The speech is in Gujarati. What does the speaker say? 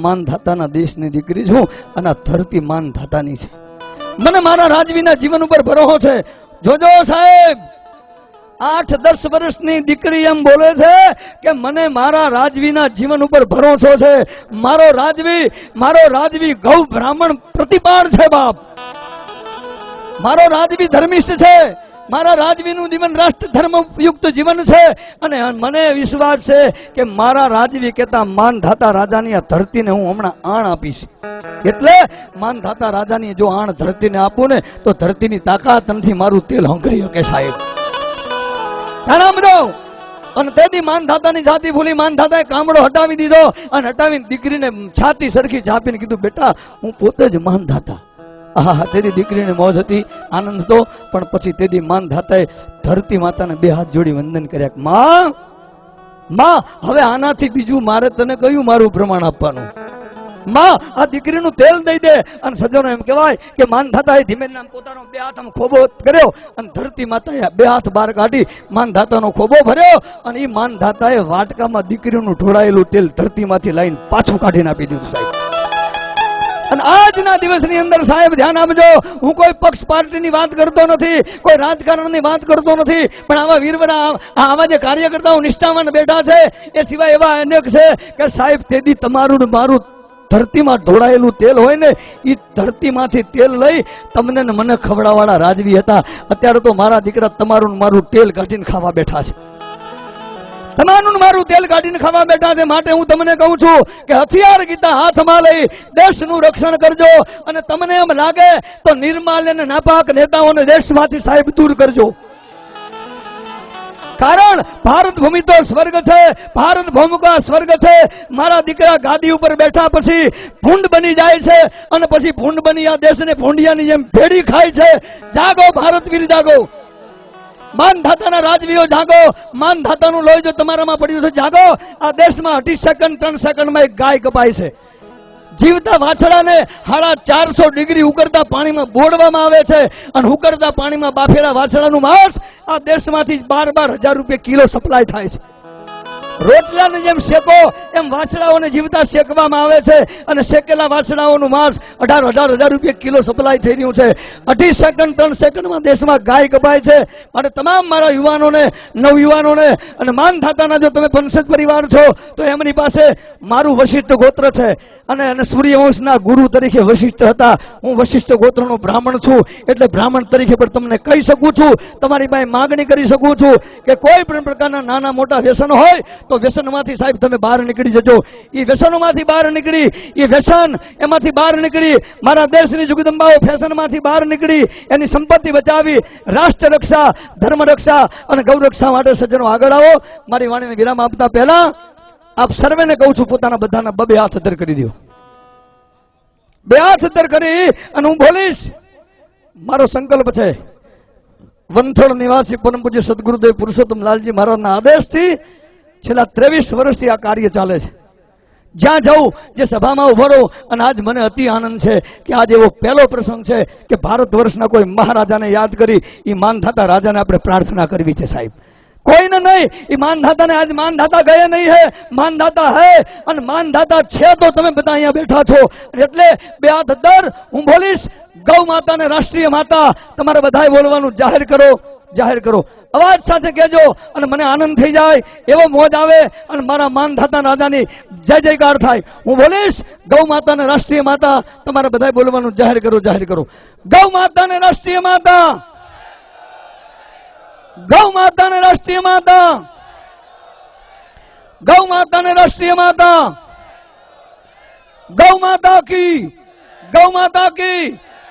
માનધાતાના દેશની દીકરી છું અને આ ધરતી માનધાતાની છે. મને મારા રાજવીના જીવન ઉપર ભરોસો છે. જોજો સાહેબ, 8-10 વર્ષની દીકરી એમ બોલે છે કે મને મારા રાજવીના જીવન ઉપર ભરોસો છે. મારો રાજવી ગૌ બ્રાહ્મણ પ્રતિપાળ છે બાપ. મારો રાજવી ધર્મિષ્ઠ છે. મારા રાજવીનું જીવન રાષ્ટ્ર ધર્મ યુક્ત જીવન છે. અને મને વિશ્વાસ છે કે મારા રાજવી કહેતા માનધાતા રાજાની આ ધરતીને હું હમણાં આણ આપીશ. એટલે માનધાતા રાજાની જો આણ ધરતીને આપું ને તો ધરતીની તાકાત નથી મારું તેલ હંકરી શકે સાહેબ. અને તેથી માનધાતાની જાતિ ભૂલી માનધાતાએ કામડો હટાવી દીધો અને હટાવીને દીકરીને છાતી સરખી ચાપીને કીધું બેટા હું પોતે જ માનધાતા. હા, તેથી દીકરીને મોજ હતી, આનંદ હતો. પણ પછી તેથી માનધાતાએ ધરતી માતાને 2 હાથ જોડી વંદન કર્યા. માં હવે આનાથી બીજું મારે તને કયું મારું પ્રમાણ આપવાનું? માં આ દીકરીનું તેલ દઈ દે. અને સજ્જનો એમ કહેવાય કે માનધાતાએ ધીમે નામ પોતાનો 2 હાથ આમ ખોબો કર્યો અને ધરતી માતાએ 2 હાથ બહાર કાઢી માનધાતાનો ખોબો ભર્યો અને એ માનધાતાએ વાટકામાં દીકરીનું ઢોળાયેલું તેલ ધરતીમાંથી લાઈન પાછું કાઢીને આપી દીધું સાહેબ. અને આજના દિવસની અંદર સાહેબ ધ્યાન આપજો, હું કોઈ પક્ષ પાર્ટીની વાત કરતો નથી, કોઈ રાજકારણની વાત કરતો નથી, પણ આવા વીરવરા આવા જે કાર્યકર્તાઓ નિષ્ઠાવાન બેઠા છે એ સિવાય એવા અનેક છે કે સાહેબ તેદી તમારું ને મારું ધરતીમાં ઢોળાયેલું તેલ હોય ને એ ધરતીમાંથી તેલ લઈ તમને ને મને ખવડાવવાળા રાજવી હતા. અત્યારે તો મારા દીકરા તમારું ને મારું તેલ કાઢીને ખાવા બેઠા છે. તમારું મારું તેલ કાઢીને ખાવા બેઠા છે. માટે હું તમને કહું છું કે હથિયાર ગીતા હાથમાં લઈ દેશનું રક્ષણ કરજો. અને તમને એમ લાગે તો નિર્માલ્ય અને નાપાક નેતાઓને દેશમાંથી સાહેબ દૂર કરજો. કારણ ભારત ભૂમિ તો સ્વર્ગ છે, ભારત ભૂમિ કા સ્વર્ગ છે. મારા દીકરા ગાદી ઉપર બેઠા પછી ભૂંડ બની જાય છે અને પછી ભૂંડ બની આ દેશને ભૂંડિયાની જેમ ભેડી ખાય છે. જાગો ભારતવીર, જાગો. માનધાતાના રાજવીઓ જાગો. માનધાતાનું લોહી જો તમારામાં પડ્યું છે, જાગો. આ દેશમાં 2 સેકન્ડ 3 સેકન્ડમાં એક ગાય કપાય છે. જીવતા વાછડાને 450 ડિગ્રી ઉકળતા પાણીમાં બોળવામાં આવે છે અને ઉકળતા પાણીમાં બાફેલા વાછડાનું માંસ આ દેશમાંથી 12,000 રૂપિયા કિલો સપ્લાય થાય છે. રોટલાને જેમ શેકો એમ વાછડાઓને જીવતા શેકવામાં આવે છે અને શેકેલા વાછડાઓનું માંસ 18,000 રૂપિયા કિલો સપ્લાય થઈ રહ્યું છે. 2 સેકન્ડ 3 સેકન્ડમાં દેશમાં ગાય કપાય છે. માટે તમામ મારા યુવાનોને, નવયુવાનોને અને માનધાતાના જો તમે પંચત પરિવાર છો તો એમની પાસે મારું વશિષ્ઠ ગોત્ર છે અને સૂર્યવંશના ગુરુ તરીકે વશિષ્ઠ હતા. હું વશિષ્ઠ ગોત્રનો બ્રાહ્મણ છું એટલે બ્રાહ્મણ તરીકે પણ તમને કહી શકું છું, તમારી પાસે માગણી કરી શકું છું કે કોઈ પણ પ્રકારના નાના મોટા વ્યસન હોય તો વ્યસનમાંથી સાહેબ તમે બહાર નીકળી જજો. એ વ્યસનોમાંથી બહાર નીકળી, એ વ્યસન એમાંથી બહાર નીકળી, મારા દેશની જુગદંબાઓ ફેશનમાંથી બહાર નીકળી એની સંપત્તિ બચાવી રાષ્ટ્ર રક્ષા, ધર્મ રક્ષા અને ગૌ રક્ષા માટે સજ્જનો આગળ આવો. મારી વાણીને વિરામ આપતા પહેલા આપ સર્વેને કહું છું પોતાના બધાના 2 હાથ અધર કરી દો. 2 હાથ અધર કરી અને હું બોલીશ. મારો સંકલ્પ છે વંથળ નિવાસી પરમ પૂજ્ય સદગુરુદેવ પુરુષોત્તમ લાલજી મહારાજના આદેશથી છેલ્લા 23 વર્ષથી આ કાર્ય ચાલે છે. જ્યાં જાઉં, જે સભામાં ઉભો રહું, અને આજ મને અતિ આનંદ છે કે આજ એવો પહેલો પ્રસંગ છે કે ભારત વર્ષના કોઈ મહારાજાને યાદ કરી એ માનધાતા રાજાને આપણે પ્રાર્થના કરવી છે સાહેબ. કોઈને નહીં, એ માનધાતાને આજ માનધાતા ગયે નહીં હે, માનધાતા હે અને માનધાતા છે તો તમે બધા અહીંયા બેઠા છો. એટલે 2 હાથ અધર હું બોલીશ. ગૌ માતાને રાષ્ટ્રીય માતા તમારે બધાએ બોલવાનું જાહેર કરો, જાહેર કરો. અવાજ સાથે કહેજો અને મને આનંદ થઈ જાય, એવો મોજ આવે અને મારા માનધાતા રાજાની જય જયકાર થાય. હું બોલીશ ગૌ માતાને રાષ્ટ્રીય માતા, તમારે બધાએ બોલવાનું જાહેર કરો, જાહેર કરો. ગૌ માતાને રાષ્ટ્રીય માતા, ગૌ માતાને રાષ્ટ્રીય માતા, ગૌ માતાને રાષ્ટ્રીય માતા. ગૌ માતા કી, ગૌ માતા કી.